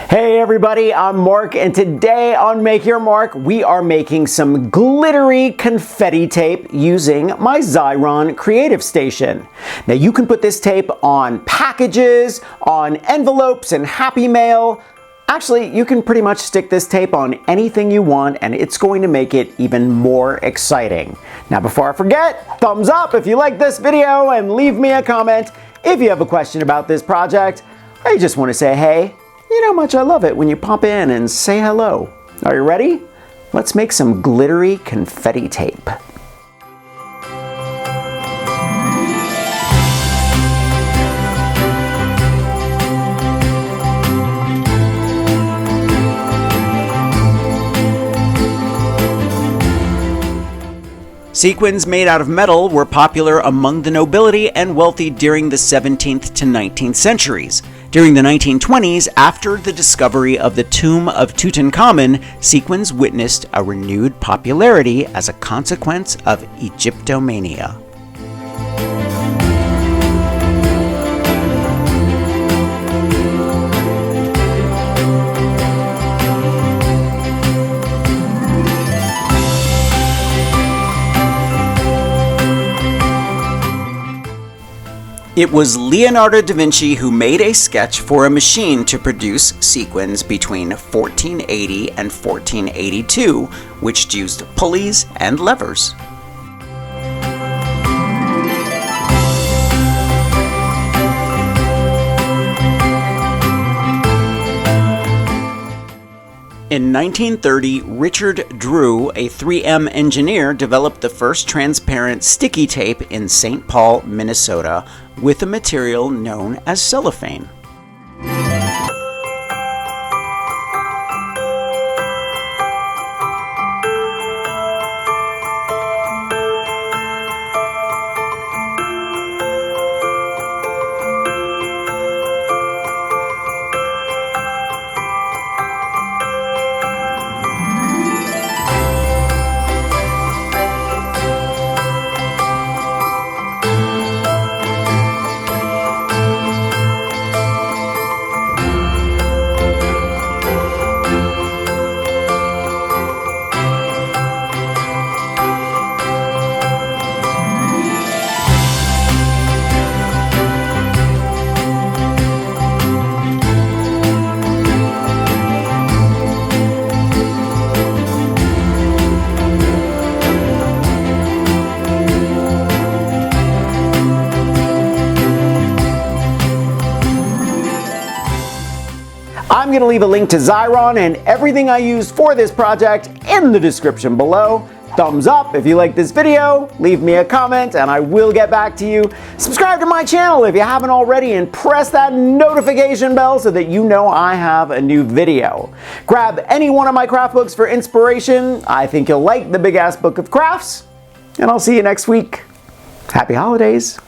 Hey everybody, I'm Mark, and today on Make Your Mark, we are making some glittery confetti tape using my Xyron Creative Station. Now you can put this tape on packages, on envelopes and Happy Mail. Actually, you can pretty much stick this tape on anything you want and it's going to make it even more exciting. Now before I forget, thumbs up if you like this video and leave me a comment if you have a question about this project or you just want to say hey. You know how much I love it when you pop in and say hello. Are you ready? Let's make some glittery confetti tape. Sequins made out of metal were popular among the nobility and wealthy during the 17th to 19th centuries. During the 1920s, after the discovery of the tomb of Tutankhamun, sequins witnessed a renewed popularity as a consequence of Egyptomania. It was Leonardo da Vinci who made a sketch for a machine to produce sequins between 1480 and 1482, which used pulleys and levers. In 1930, Richard Drew, a 3M engineer, developed the first transparent sticky tape in St. Paul, Minnesota, with a material known as cellophane. I'm going to leave a link to Xyron and everything I used for this project in the description below. Thumbs up if you like this video, leave me a comment and I will get back to you. Subscribe to my channel if you haven't already and press that notification bell so that you know I have a new video. Grab any one of my craft books for inspiration. I think you'll like the Big Ass Book of Crafts, and I'll see you next week. Happy holidays.